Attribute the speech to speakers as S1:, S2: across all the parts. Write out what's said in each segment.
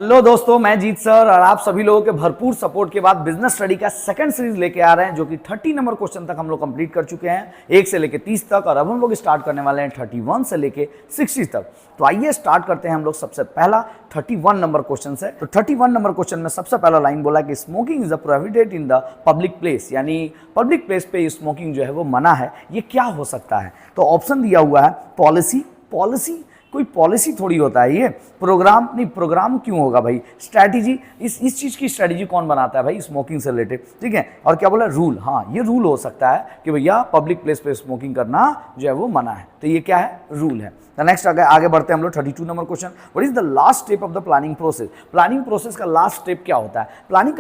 S1: Hello दोस्तों, मैं जीत sir और आप सभी लोगों के भरपूर सपोर्ट के बाद बिजनेस स्टडी का सेकंड सीरीज लेके आ रहे हैं, जो कि 30 नंबर क्वेश्चन तक हम लोग कंप्लीट कर चुके हैं, 1 से लेके 30 तक। और अब हम लोग स्टार्ट करने वाले हैं 31 से लेके 60 तक। तो आइए स्टार्ट करते हैं हम लोग सबसे पहला 31 नंबर क्वेश्चन से। तो 31 नंबर क्वेश्चन में सबसे पहला लाइन बोला कि smoking is a prohibited in the public place, यानी पब्लिक प्लेस पे स्मोकिंग जो है वो मना है। ये क्या हो सकता है? तो ऑप्शन दिया हुआ है पॉलिसी कोई पॉलिसी थोड़ी होता है, ये प्रोग्राम नहीं। प्रोग्राम क्यों होगा भाई? स्ट्रैटेजी, इस चीज की स्ट्रैटेजी कौन बनाता है भाई स्मोकिंग से रिलेटेड? ठीक है। और क्या बोला? रूल। हाँ, ये रूल हो सकता है कि भैया पब्लिक प्लेस पे स्मोकिंग करना जो है वो मना है। तो ये क्या है? रूल है। तो नेक्स्ट आगे बढ़ते हैं हम लोग 32 number question. What is the last step of the planning process? Planning process का लास्ट स्टेप क्या होता है? प्लानिंग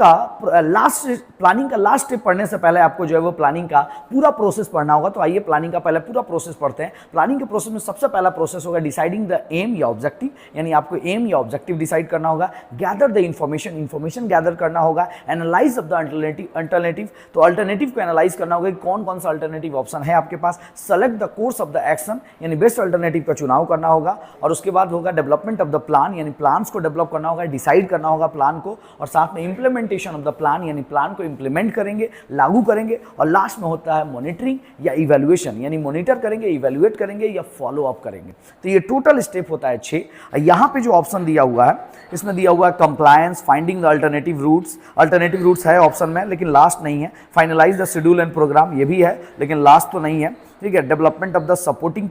S1: का लास्ट स्टेप पढ़ने से पहले आपको जो है वो प्लानिंग का पूरा प्रोसेस पढ़ना होगा। तो आइए प्लानिंग का पहले पूरा प्रोसेस पढ़ते हैं। प्लानिंग के प्रोसेस में सबसे पहला प्रोसेस होगा डिसाइडिंग द एम या ऑब्जेक्टिव, यानी आपको एम या ऑब्जेक्टिव डिसाइड करना होगा। गैदर द इंफॉर्मेशन गैदर करना होगा। एनालाइज ऑफ द अल्टरनेटिव, तो अल्टरनेटिव को एनालाइज करना होगा कि कौन कौन सा अल्टरनेटिव ऑप्शन है आपके पास। Select the course of the action, यानी बेस्ट अल्टरनेटिव का चुनाव करना होगा। और उसके बाद होगा डेवलपमेंट ऑफ द प्लान, यानी प्लान्स को डेवलप करना होगा, डिसाइड करना होगा प्लान को। और साथ में इंप्लीमेंटेशन ऑफ द प्लान, यानी प्लान को इंप्लीमेंट करेंगे, लागू करेंगे। और लास्ट में होता है मॉनिटरिंग या इवैल्यूएशन, यानी मॉनिटर करेंगे, इवैल्यूएट करेंगे या फॉलो अप करेंगे। तो ये टोटल स्टेप होता है 6। यहाँ पे जो ऑप्शन दिया हुआ है इसमें दिया हुआ है compliance, finding the alternative routes है ऑप्शन में, लेकिन लास्ट नहीं है। Finalise the schedule and programme, ये भी है लेकिन लास्ट तो नहीं है। ठीक है। Development of the supporting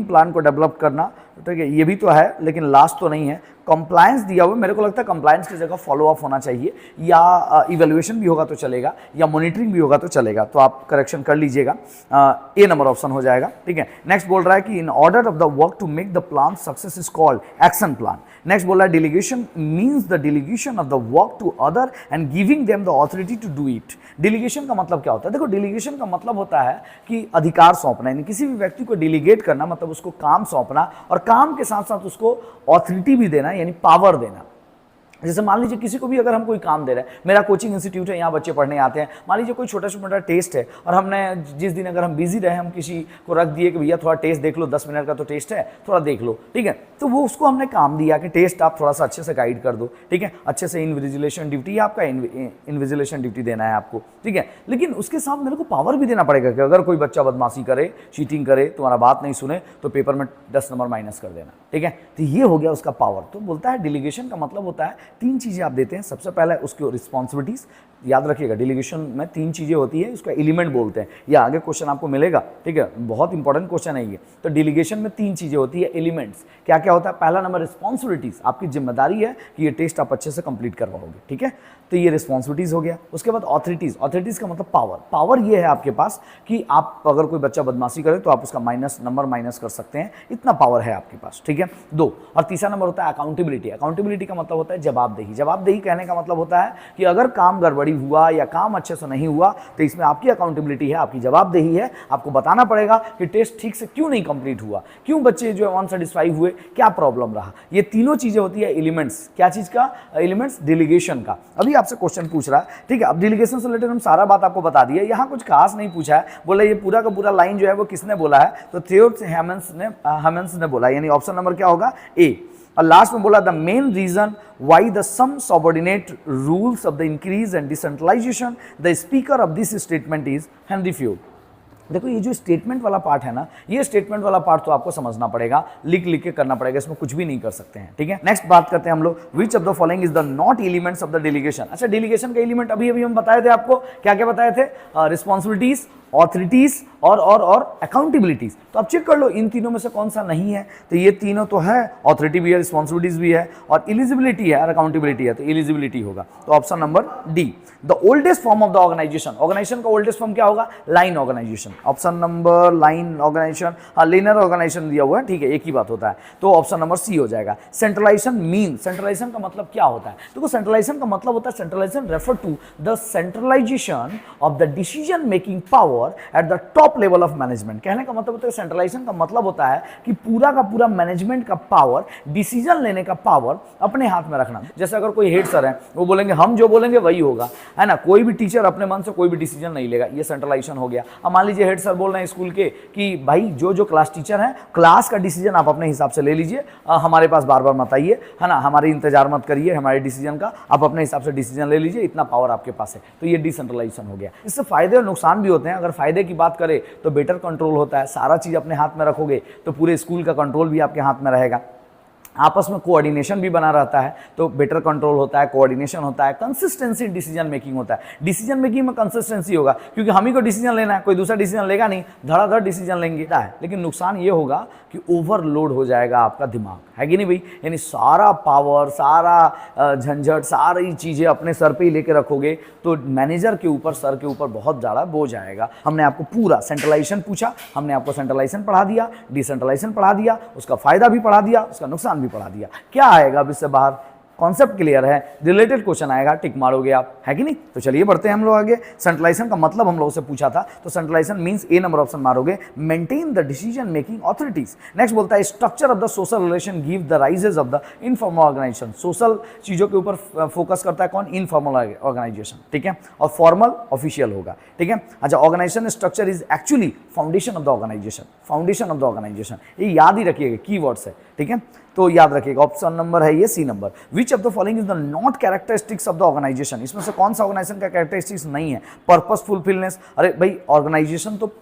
S1: plan को डेवलप करना, ठीक है, ये भी तो है लेकिन लास्ट तो नहीं है। कंप्लायंस दिया हुआ है, मेरे को लगता है कंप्लायंस की जगह फॉलो अप होना चाहिए, या इवैल्यूएशन भी होगा तो चलेगा, या मॉनिटरिंग भी होगा तो चलेगा। तो आप करेक्शन कर लीजिएगा, ए नंबर ऑप्शन हो जाएगा। ठीक है। नेक्स्ट बोल रहा है कि in order of the work to make the plan success is called action plan. Next बोल रहा है delegation means the delegation of the work to other and giving them the authority to do it. Delegation का मतलब क्या होता है? देखो, डिलीगेशन का मतलब होता है कि अधिकार सौंपना, यानी किसी भी व्यक्ति को डिलीगेट करना, मतलब उसको काम सौंपना, और काम के साथ साथ उसको ऑथोरिटी भी देना, यानी पावर देना। जैसे मान लीजिए किसी को भी अगर हम कोई काम दे रहे हैं, मेरा कोचिंग इंस्टीट्यूट है, यहाँ बच्चे पढ़ने आते हैं, मान लीजिए कोई छोटा छोटा टेस्ट है, और हमने जिस दिन अगर हम बिजी रहे, हम किसी को रख दिए कि भैया थोड़ा टेस्ट देख लो, 10 मिनट का तो टेस्ट है, थोड़ा देख लो। ठीक है। तो वो उसको हमने काम दिया कि टेस्ट आप थोड़ा सा अच्छे से गाइड कर दो। ठीक है। अच्छे से इन्विजिलेशन ड्यूटी, आपका इन्विजिलेशन ड्यूटी देना है आपको। ठीक है। लेकिन उसके साथ मेरे को पावर भी देना पड़ेगा कि अगर कोई बच्चा बदमाशी करे, चीटिंग करे, तुम्हारा बात नहीं सुने, तो पेपर में 10 नंबर माइनस कर देना। ठीक है। तो ये हो गया उसका पावर। तो बोलता है डिलीगेशन का मतलब होता है 3 चीजें आप देते हैं। सबसे पहला उसकी रिस्पॉन्सिबिलिटीज, याद रखिएगा डिलीगेशन में 3 चीजें होती है, उसका एलिमेंट बोलते हैं। ये आगे क्वेश्चन आपको मिलेगा। ठीक है। बहुत इंपॉर्टेंट क्वेश्चन है ये। तो डिलीगेशन में 3 चीजें होती है, एलिमेंट्स। क्या क्या होता है? पहला नंबर रिस्पॉन्सिबिलिटीज, आपकी जिम्मेदारी है कि ये टेस्ट आप अच्छे से कंप्लीट करवाओगे। ठीक है। तो ये रिस्पॉन्सिबिलिटीज हो गया। उसके बाद ऑथोरिटीज का मतलब पावर ये है आपके पास कि आप अगर कोई बच्चा बदमाशी करे तो आप उसका नंबर माइनस कर सकते हैं, इतना पावर है आपके पास। ठीक है। 2। और तीसरा नंबर होता है अकाउंटेबिलिटी का मतलब होता है जवाबदेही कहने का मतलब होता है कि अगर काम गड़बड़ी हुआ या काम अच्छे से नहीं हुआ तो इसमें आपकी अकाउंटेबिलिटी है, आपकी जवाबदेही है। आपको बताना पड़ेगा कि टेस्ट ठीक से क्यों नहीं कंप्लीट हुआ, क्यों बच्चे जो है अनसेटिस्फाई हुए, क्या प्रॉब्लम रहा। ये तीनों चीजें होती है एलिमेंट्स। क्या चीज का? एलिमेंट्स डिलीगेशन का। अभी आपसे क्वेश्चन पूछ रहा है, ठीक है। अब डिलीगेशन से रिलेटेड हम सारा बात आपको बता दिया, यहाँ कुछ खास नहीं पूछा है। बोला ये पूरा का पूरा लाइन जो है वो किसने बोला है? तो थियोडोर हेमन्स ने बोला, यानी ऑप्शन नंबर क्या होगा? ए। और लास्ट में बोला the main reason why the some subordinate rules of the increase and decentralisation the speaker of this statement is Henry फ्यूड। देखो, ये जो स्टेटमेंट वाला पार्ट है ना, ये स्टेटमेंट वाला पार्ट तो आपको समझना पड़ेगा, लिख के करना पड़ेगा, इसमें कुछ भी नहीं कर सकते हैं। ठीक है। नेक्स्ट बात करते हैं हम लोग, which of the following is the not elements of the delegation. अच्छा, डिलीगेशन का एलिमेंट अभी हम बताए थे आपको, क्या क्या बताए थे? रिस्पॉन्सिबिलिटीज, ऑथोरिटीज और अकाउंटेबिलिटीज। तो आप चेक कर लो इन तीनों में से कौन सा नहीं है। तो ये तीनों तो है, ऑथोरिटी भी है, रिस्पॉन्सिबिलिटीज भी है, और एलिजिबिलिटी है और अकाउंटेबिलिटी है। तो एलिजिबिलिटी होगा। तो option number D. The oldest form of the organisation का ओल्डेस्ट फॉर्म क्या होगा? Line organisation. Option number line organisation, linear organisation दिया हुआ है। ठीक है, एक ही बात होता है। तो ऑप्शन नंबर सी हो जाएगा। सेंट्रलाइजेशन का मतलब क्या होता है? देखो, सेंट्रलाइजेशन का मतलब होता है, centralisation refer to the centralisation of the decision making power at the top level of management. कहने का मतलब होता है सेंट्रलाइजेशन का मतलब होता है कि पूरा का पूरा मैनेजमेंट का पावर, डिसीजन लेने का पावर अपने हाथ में रखना। जैसे अगर कोई हेड सर है, वो बोलेंगे हम जो बोलेंगे वही होगा, है ना। कोई भी टीचर अपने मन से कोई भी डिसीजन नहीं लेगा, ये सेंट्रलाइजेशन हो गया। अब मान लीजिए लीजिए हेड सर बोल रहे हैं स्कूल के कि भाई जो जो क्लास टीचर हैं क्लास का डिसीजन आप अपने हिसाब से ले लीजिए, हमारे पास बार बार मत आइए, है ना, हमारी इंतजार मत करिए हमारे डिसीजन का, आप अपने हिसाब से डिसीजन ले लीजिए, इतना पावर आपके पास है। तो ये डिसेंट्रलाइजेशन हो गया। इससे फायदे और नुकसान भी होते हैं। अगर फायदे की बात करें तो बेटर कंट्रोल होता है, सारा चीज अपने हाथ में रखोगे तो पूरे स्कूल का कंट्रोल भी आपके हाथ में रहेगा, आपस में कोऑर्डिनेशन भी बना रहता है तो बेटर कंट्रोल होता है, कोऑर्डिनेशन होता है, कंसिस्टेंसी डिसीजन मेकिंग होता है। डिसीजन मेकिंग में कंसिस्टेंसी होगा क्योंकि हम ही को डिसीजन लेना है, कोई दूसरा डिसीजन लेगा नहीं, धड़ाधड़ डिसीजन लेंगे है। लेकिन नुकसान ये होगा कि ओवरलोड हो जाएगा आपका दिमाग, है कि नहीं भाई, यानी सारा पावर, सारा झंझट, सारी चीजें अपने सर पे ही लेके रखोगे तो मैनेजर के ऊपर, सर के ऊपर बहुत ज़्यादा बोझ आएगा। हमने आपको पूरा सेंट्रलाइजेशन पूछा, हमने आपको सेंट्रलाइजेशन पढ़ा दिया, डिसेंट्रलाइजेशन पढ़ा दिया, उसका फायदा भी पढ़ा दिया, उसका नुकसान भी पढ़ा दिया। क्या आएगा अब इससे बाहर? कॉन्सेप्ट क्लियर है, रिलेटेड क्वेश्चन आएगा, टिक मारोगे आप, है कि नहीं। तो चलिए बढ़ते हैं हम लोग आगे। सेंट्रलाइजेशन का मतलब हम लोगों से पूछा था, तो centralization means A number option मारोगे, maintain the decision making authorities. Next बोलता है structure of the social relation give the rises of the informal organization. Social चीजों के ऊपर फोकस करता है कौन? इनफॉर्मल ऑर्गेनाइजेशन, ठीक है, और फॉर्मल ऑफिशियल होगा, ठीक है। अच्छा, organization structure is actually foundation of the organization, foundation of the organization, ये याद ही रखिएगा, कीवर्ड्स है, ठीक है, तो याद रखिएगा। ऑप्शन नंबर है ये C number. Which of the following is the not characteristics of the organization. इसमें से कौन सा ऑर्गेनाइजेशन का कैरेक्टरिस्टिक्स नहीं है? पर्पस फुलफिलनेस, अरे भाई ऑर्गेनाइजेशन तो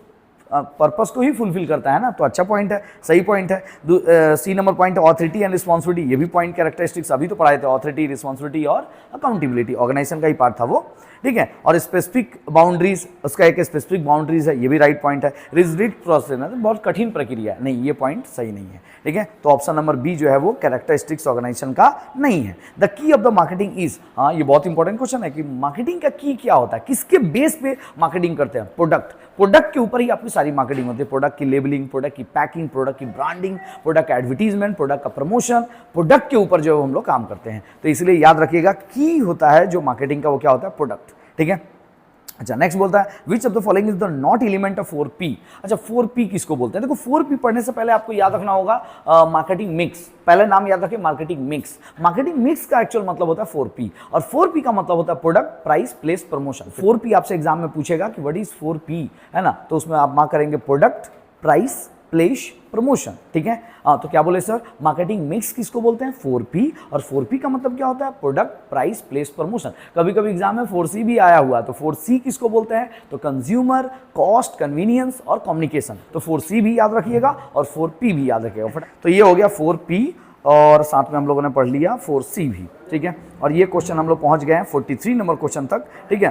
S1: पर्पस को ही फुलफिल करता है ना, तो अच्छा पॉइंट है, सही पॉइंट है। सी नंबर पॉइंट है ऑथोरिटी एंड रिस्पॉन्सिबिलिटी, ये भी पॉइंट कैरेक्टरिस्टिक्स अभी तो पढ़ाए थे, ऑथोरिटी, रिस्पॉन्सिबिलिटी और अकाउंटेबिलिटी, ऑर्गेनाइजेशन का ही पार्ट था वो, ठीक है। और स्पेसिफिक बाउंड्रीज, उसका एक स्पेसिफिक बाउंड्रीज है, ये भी राइट पॉइंट है। रिजिड प्रोसेस है, बहुत कठिन प्रक्रिया है, नहीं ये पॉइंट सही नहीं है, ठीक है। तो ऑप्शन नंबर बी जो है वो कैरेक्टरिस्टिक्स ऑर्गेनाइजेशन का नहीं है। The key of the marketing is, हाँ ये बहुत इंपॉर्टेंट क्वेश्चन है कि मार्केटिंग का की क्या होता है, किसके बेस पे मार्केटिंग करते हैं? प्रोडक्ट, प्रोडक्ट के ऊपर ही आपकी सारी मार्केटिंग होती है। प्रोडक्ट की लेबलिंग, प्रोडक्ट की पैकिंग, प्रोडक्ट की ब्रांडिंग, प्रोडक्ट का एडवर्टीजमेंट, प्रोडक्ट का प्रमोशन, प्रोडक्ट के ऊपर जो हम लोग काम करते हैं। तो इसलिए याद रखिएगा की होता है जो मार्केटिंग का, वो क्या होता है? प्रोडक्ट, ठीक है। अच्छा, नेक्स्ट बोलता है विच of the following is the not element of 4P। अच्छा, 4P किसको बोलते हैं? देखो 4P पढ़ने से पहले आपको याद रखना होगा मार्केटिंग मिक्स, पहले नाम याद रखिए मार्केटिंग मिक्स। मार्केटिंग मिक्स का एक्चुअल मतलब होता है 4P, और 4P का मतलब होता है product, price, place, promotion. 4P आपसे एग्जाम में पूछेगा कि व्हाट इज 4P, है ना, तो उसमें आप मार्क करेंगे प्रोडक्ट, प्राइस, प्लेस, प्रमोशन, ठीक है। तो क्या बोले सर, मार्केटिंग मिक्स किसको बोलते हैं? 4P, और 4P का मतलब क्या होता है? Product, price, place, promotion. कभी कभी एग्जाम में 4C भी आया हुआ, तो 4C किसको बोलते हैं? तो कंज्यूमर, कॉस्ट, कन्वीनियंस और कम्युनिकेशन। तो 4C भी याद रखिएगा और 4P भी याद रखिएगा। तो ये हो गया 4P, और साथ में हम लोगों ने पढ़ लिया 4C भी, ठीक है। और ये क्वेश्चन हम लोग पहुंच गए हैं 43 नंबर क्वेश्चन तक, ठीक है।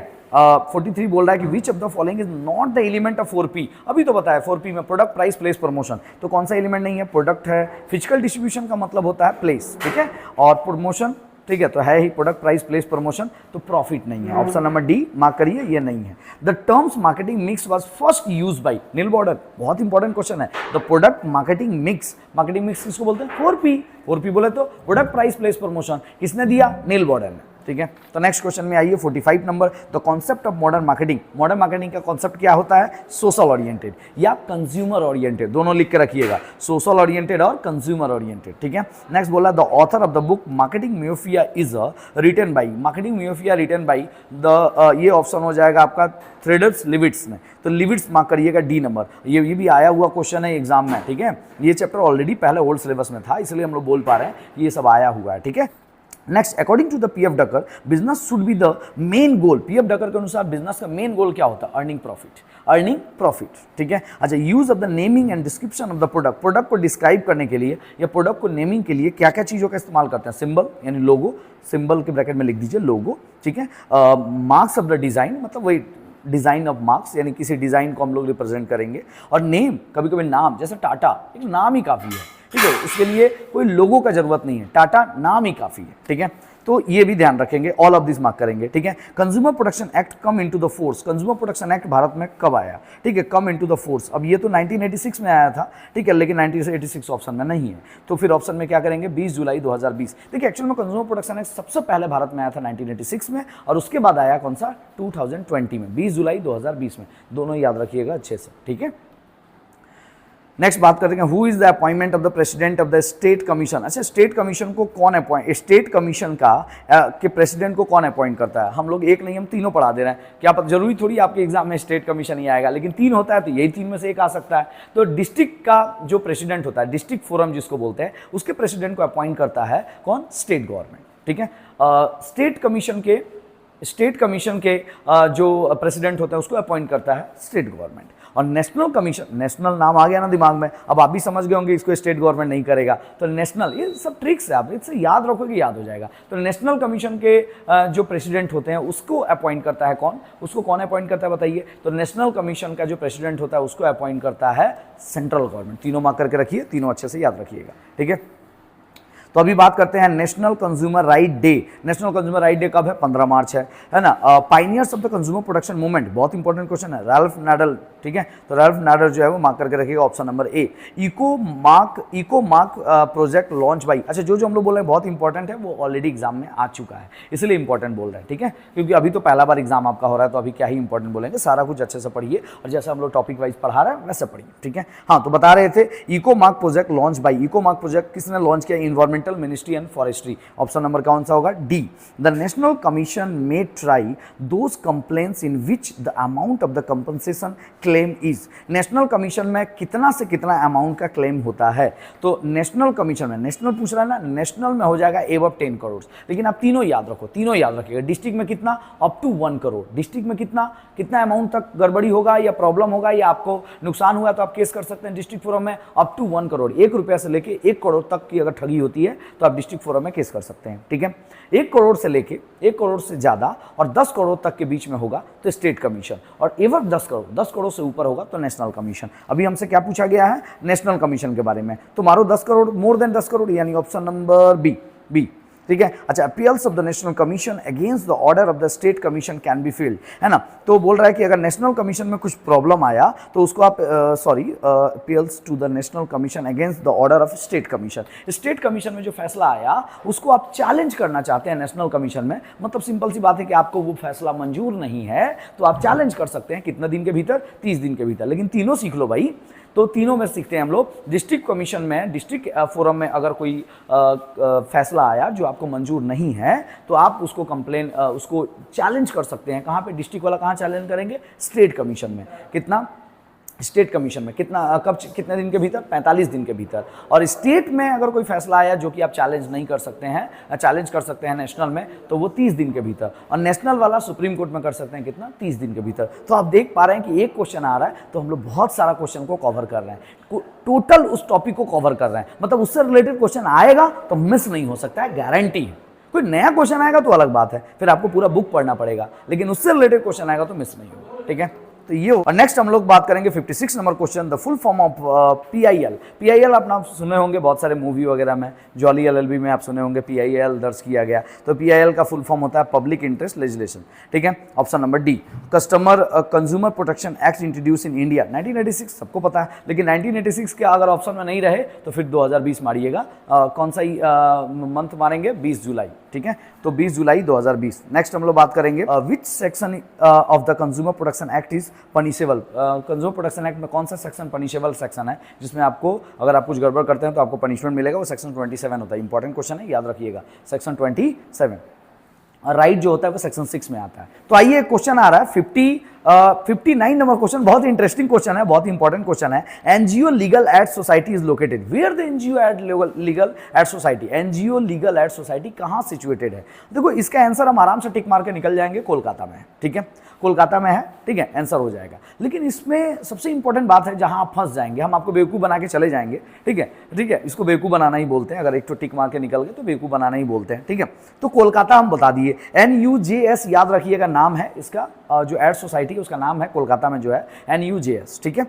S1: 43 बोल रहा है कि विच of the following is not the element of 4P। अभी तो बताया 4P में प्रोडक्ट, प्राइस, प्लेस, प्रमोशन, तो कौन सा एलिमेंट नहीं है? प्रोडक्ट है। फिजिकल डिस्ट्रीब्यूशन का मतलब होता है प्लेस, ठीक है, और प्रमोशन, ठीक है, तो है ही प्रोडक्ट, प्राइस, प्लेस, प्रमोशन, तो प्रॉफिट नहीं है। ऑप्शन नंबर डी मार्क करिए, ये नहीं है। The terms marketing mix was first used by Neil Border, बहुत इंपॉर्टेंट क्वेश्चन है। The product marketing mix, marketing mix किसको बोलते हैं? 4P बोले तो प्रोडक्ट, प्राइस, प्लेस, प्रमोशन, किसने दिया? नील बॉर्डर ने, ठीक है। तो नेक्स्ट क्वेश्चन में आइए 45 नंबर। The concept of modern marketing. Modern marketing का कॉन्सेप्ट क्या होता है? सोशल ओरिएंटेड या कंज्यूमर ओरिएंटेड, दोनों लिख के रखिएगा, सोशल ओरिएंटेड और कंज्यूमर ओरिएंटेड, ठीक है। नेक्स्ट बोला the author of the book marketing myopia is written by, marketing myopia written by the, ये ऑप्शन हो जाएगा आपका थ्रेडर्स लिविट्स ने, तो लिविट्स मार्क करिएगा डी नंबर। ये भी आया हुआ क्वेश्चन है एग्जाम में, ठीक है। ये चैप्टर ऑलरेडी पहले ओल्ड सिलेबस में था, इसलिए हम लोग बोल पा रहे हैं कि ये सब आया हुआ है, ठीक है। Next, according to the P F Drucker, business should be the main goal. P F Drucker के अनुसार बिजनेस का मेन गोल क्या होता है? अर्निंग प्रॉफिट, अर्निंग प्रॉफिट, ठीक है। अच्छा, use of the naming and description of the product, product को डिस्क्राइब करने के लिए या प्रोडक्ट को नेमिंग के लिए क्या क्या चीज़ों का इस्तेमाल करते हैं? सिंबल यानी लोगो, सिंबल के ब्रैकेट में लिख दीजिए लोगो, ठीक है। मार्क्स ऑफ द डिजाइन, मतलब वही डिजाइन ऑफ मार्क्स, यानी किसी डिजाइन को हम लोग रिप्रेजेंट करेंगे। और नेम, कभी कभी नाम, जैसे टाटा, एक नाम ही काफ़ी है, ठीक है, इसके लिए कोई लोगो का जरूरत नहीं है, टाटा नाम ही काफ़ी है, ठीक है। तो ये भी ध्यान रखेंगे, ऑल ऑफ दिस मार्क करेंगे, ठीक है। Consumer protection act come into the force, consumer protection act Bharat में कब आया? ठीक है, कम इनटू द फोर्स। अब ये तो 1986 में आया था, ठीक है, लेकिन 1986 ऑप्शन में नहीं है, तो फिर ऑप्शन में क्या करेंगे? 20 जुलाई 2020। देखिए, एक्चुअल में कंज्यूमर प्रोटेक्शन एक्ट सबसे पहले भारत में आया था 1986 में, और उसके बाद आया कौन सा? 2020 में, 20 जुलाई 2020 में, दोनों याद रखिएगा अच्छे से, ठीक है। नेक्स्ट बात करते हैं who is the appointment of the president of the state commission. अच्छा, स्टेट कमीशन को कौन अपॉइंट, स्टेट कमीशन का के प्रेसिडेंट को कौन अपॉइंट करता है? हम लोग एक नहीं, हम तीनों पढ़ा दे रहे हैं। क्या पता, जरूरी थोड़ी आपके एग्जाम में स्टेट कमीशन ही आएगा, लेकिन 3 होता है तो यही 3 में से एक आ सकता है। तो डिस्ट्रिक्ट का जो प्रेसिडेंट होता है, डिस्ट्रिक्ट फोरम जिसको बोलते हैं, उसके प्रेसिडेंट को अपॉइंट करता है कौन? State government. ठीक है, स्टेट कमीशन के जो प्रेसिडेंट होता है उसको अपॉइंट करता है स्टेट गवर्नमेंट। और नेशनल कमीशन, नेशनल नाम आ गया ना दिमाग में, अब आप भी समझ गए होंगे इसको स्टेट गवर्नमेंट नहीं करेगा, तो नेशनल, ये सब ट्रिक्स है, आप इससे याद रखोगे याद हो जाएगा। तो नेशनल कमीशन के जो प्रेसिडेंट होते हैं उसको अपॉइंट करता है कौन? उसको कौन अपॉइंट करता है बताइए? तो नेशनल कमीशन का जो प्रेसिडेंट होता है उसको अपॉइंट करता है सेंट्रल गवर्नमेंट। तीनों मार्क करके रखिए, तीनों अच्छे से याद रखिएगा। ठीक है, तो अभी बात करते हैं national consumer right day. National consumer right day कब है? 15 मार्च है ना। Pioneers of the consumer protection movement, बहुत इंपॉर्टेंट क्वेश्चन है, रैल्फ नाडल। ठीक है, तो रैल्फ नाडल जो है वो मार्क करके रखिएगा, option number A. Eco mark project launch by, अच्छा जो हम लोग बोल रहे हैं बहुत इंपॉर्टेंट है, वो ऑलरेडी एग्जाम में आ चुका है, इसलिए इंपॉर्टेंट बोल रहे हैं। ठीक है, क्योंकि अभी तो पहला बार एग्जाम आपका हो रहा है, तो अभी क्या ही इंपॉर्टेंट बोलेंगे, सारा कुछ अच्छे से पढ़िए और जैसे हम लोग टॉपिक वाइज पढ़ा रहे हैं वैसे पढ़िए। ठीक है, हाँ, तो बता रहे थे eco mark project launch by. Eco mark project किसने लॉन्च किया? Environmental ministry and forestry. Option number कौन सा होगा? D. The national commission may try those complaints in which the amount of the compensation claim is. National commission में कितना से कितना amount का क्लेम होता है? तो नेशनल कमीशन में, नेशनल पूछ रहा है ना, नेशनल में हो जाएगा एबव 10 करोड़। लेकिन आप तीनों याद रखो, तीनों याद रखिएगा। डिस्ट्रिक्ट में कितना? Up to 1 crore. डिस्ट्रिक्ट में कितना अमाउंट तक गड़बड़ी होगा या प्रॉब्लम होगा या आपको नुकसान हुआ तो आप केस कर सकते हैं डिस्ट्रिक्ट फोरम में। अप टू 1 करोड़, 1 रुपया से लेके 1 करोड़ तक की अगर ठगी होती है तो आप डिस्ट्रिक्ट फोरम में केस कर सकते हैं। ठीक है, 1 करोड़ से लेके 1 करोड़ से ज्यादा और 10 करोड़ तक के बीच में होगा तो स्टेट कमीशन, और एवर 10 करोड़ से ऊपर होगा तो नेशनल कमीशन। अभी हमसे क्या पूछा गया है? नेशनल कमीशन के बारे में। तो मारो 10 करोड़, मोर देन 10 करोड़, यानी ऑप्शन नंबर बी। ठीक है, अच्छा, appeals of the national commission against the order of the state commission can be field, है ना। तो बोल रहा है कि अगर नेशनल कमीशन में कुछ प्रॉब्लम आया तो उसको आप appeals to the national commission against the order of state commission. State commission में जो फैसला आया उसको आप चैलेंज करना चाहते हैं नेशनल कमीशन में, मतलब सिंपल सी बात है कि आपको वो फैसला मंजूर नहीं है तो आप चैलेंज कर सकते हैं। कितने दिन के भीतर? 30 दिन के भीतर। लेकिन तीनों सीख लो भाई, तो तीनों में सीखते हैं हम लोग। डिस्ट्रिक्ट कमीशन में, डिस्ट्रिक्ट फोरम में अगर कोई फैसला आया जो आपको मंजूर नहीं है तो आप उसको उसको चैलेंज कर सकते हैं। कहाँ पे? डिस्ट्रिक्ट वाला कहाँ चैलेंज करेंगे? स्टेट कमीशन में। कितना? स्टेट कमीशन में कितने दिन के भीतर? 45 दिन के भीतर। और स्टेट में अगर कोई फैसला आया जो कि आप चैलेंज नहीं कर सकते हैं, चैलेंज कर सकते हैं नेशनल में, तो वो 30 दिन के भीतर। और नेशनल वाला सुप्रीम कोर्ट में कर सकते हैं कितना? 30 दिन के भीतर। तो आप देख पा रहे हैं कि एक क्वेश्चन आ रहा है तो हम लोग बहुत सारा क्वेश्चन को कवर कर रहे हैं, टोटल उस टॉपिक को कवर कर रहे हैं। मतलब उससे रिलेटेड क्वेश्चन आएगा तो मिस नहीं हो सकता है, गारंटी है। कोई नया क्वेश्चन आएगा तो अलग बात है, फिर आपको पूरा बुक पढ़ना पड़ेगा, लेकिन उससे रिलेटेड क्वेश्चन आएगा तो मिस नहीं होगा। ठीक है, तो ये। और नेक्स्ट हम लोग बात करेंगे 56 number question, the full form of PIL। PIL आप नाम सुने होंगे बहुत सारे मूवी वगैरह में, जॉली LLB में आप सुने होंगे PIL दर्ज किया गया। तो PIL का फुल फॉर्म होता है पब्लिक इंटरेस्ट लेजिस्लेशन। ठीक है, option number D. Consumer protection act introduce in India 1986, सबको पता है, लेकिन 1986 के अगर ऑप्शन में नहीं रहे तो फिर 2020 मारिएगा। कौन सा मंथ मारेंगे? 20 जुलाई। ठीक है, तो 20 जुलाई 2020। नेक्स्ट हम लोग बात करेंगे which section of the consumer protection act is punishable. Consumer protection act में कौन सा सेक्शन पनिशेबल सेक्शन है जिसमें आपको अगर आप कुछ गड़बड़ करते हैं तो आपको पनिशमेंट मिलेगा? वो सेक्शन 27 होता है। इंपॉर्टेंट क्वेश्चन है, याद रखिएगा, सेक्शन 27। और राइट जो होता है वो सेक्शन 6 में आता है। तो आइए क्वेश्चन आ रहा है 59 नंबर क्वेश्चन, बहुत इंटरेस्टिंग क्वेश्चन है, बहुत इंपॉर्टेंट क्वेश्चन है। NGO legal aid society is located, where the NGO aid legal aid society. NGO legal aid society कहाँ सिचुएटेड है? देखो इसका आंसर हम आराम से टिक मार के निकल जाएंगे, कोलकाता में है। ठीक है, कोलकाता में है। ठीक है, आंसर हो जाएगा। लेकिन इसमें सबसे इंपॉर्टेंट बात है जहां आप फंस जाएंगे, हम आपको बेवकूफ़ बना के चले जाएंगे। ठीक है, ठीक है, इसको बेवकूफ़ बनाना ही बोलते हैं। अगर एक तो टिक मार के निकल गए तो बेवकूफ़ बनाना ही बोलते हैं। ठीक है, तो कोलकाता हम बता दिए। NUJS याद रखिएगा नाम है इसका, जो एड सोसाइटी है उसका नाम है कोलकाता में जो है NUJS। ठीक है,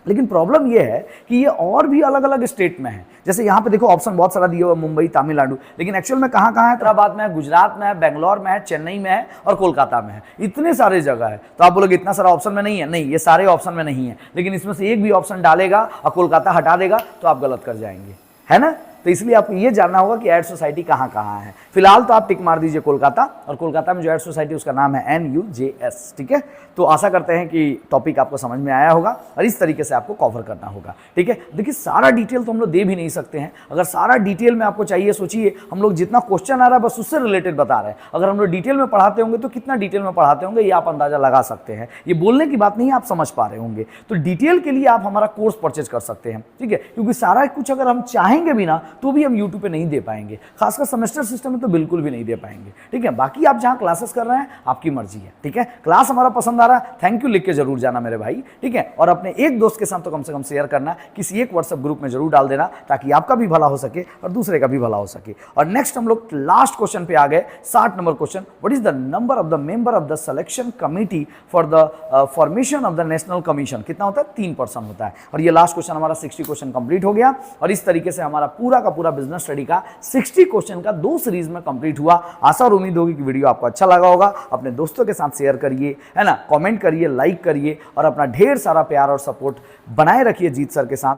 S1: लेकिन प्रॉब्लम ये है कि ये और भी अलग अलग स्टेट में है। जैसे यहाँ पे देखो ऑप्शन बहुत सारा दिया हुआ, मुंबई, तमिलनाडु, लेकिन एक्चुअल में कहाँ कहाँ है? हैदराबाद में है, गुजरात में है, बेंगलोर में है, चेन्नई में है और कोलकाता में है। इतने सारे जगह है। तो आप बोलोगे इतना सारा ऑप्शन में नहीं है, नहीं, ये सारे ऑप्शन में नहीं है, लेकिन इसमें से एक भी ऑप्शन डालेगा और कोलकाता हटा देगा तो आप गलत कर जाएंगे, है ना। तो इसलिए आपको ये जानना होगा कि एड सोसाइटी कहाँ कहाँ है। फिलहाल तो आप टिक मार दीजिए कोलकाता, और कोलकाता में जो एड सोसाइटी उसका नाम है NUJS, ठीक है। तो आशा करते हैं कि टॉपिक आपको समझ में आया होगा और इस तरीके से आपको कवर करना होगा, ठीक है। देखिए सारा डिटेल तो हम लोग दे भी नहीं सकते हैं, अगर सारा डिटेल में आपको चाहिए, सोचिए हम लोग जितना क्वेश्चन आ रहा है बस उससे रिलेटेड बता रहे हैं, अगर हम लोग डिटेल में पढ़ाते होंगे तो कितना डिटेल में पढ़ाते होंगे ये आप अंदाजा लगा सकते हैं। ये बोलने की बात नहीं है, आप समझ पा रहे होंगे। तो डिटेल के लिए आप हमारा कोर्स परचेज कर सकते हैं, ठीक है, क्योंकि सारा कुछ अगर हम चाहेंगे भी ना तो भी हम यूट्यूब पे नहीं दे पाएंगे, खासकर सेमेस्टर सिस्टम में तो बिल्कुल भी नहीं दे पाएंगे, ठीक है। बाकी आप जहां क्लासेस कर रहे हैं आपकी मर्जी है, ठीक है। क्लास हमारा पसंद आ रहा है, थैंक यू लिख के जरूर जाना मेरे भाई, ठीक है। और अपने एक दोस्त के साथ तो कम से कम शेयर करना, किसी एक व्हाट्सएप ग्रुप में जरूर डाल देना, ताकि आपका भी भला हो सके और दूसरे का भी भला हो सके। और नेक्स्ट हम लोग लास्ट क्वेश्चन पे आ गए, 60 number question. What is the number of the member of the selection committee for the formation of the national commission? कितना होता है? 3% होता है। और ये लास्ट क्वेश्चन हमारा 60 क्वेश्चन कंप्लीट हो गया, और इस तरीके से हमारा पूरा का पूरा बिजनेस स्टडी का 60 क्वेश्चन का 2 सीरीज में कंप्लीट हुआ। आशा और उम्मीद होगी कि वीडियो आपको अच्छा लगा होगा। अपने दोस्तों के साथ शेयर करिए, है ना, कमेंट करिए, लाइक करिए और अपना ढेर सारा प्यार और सपोर्ट बनाए रखिए जीत सर के साथ।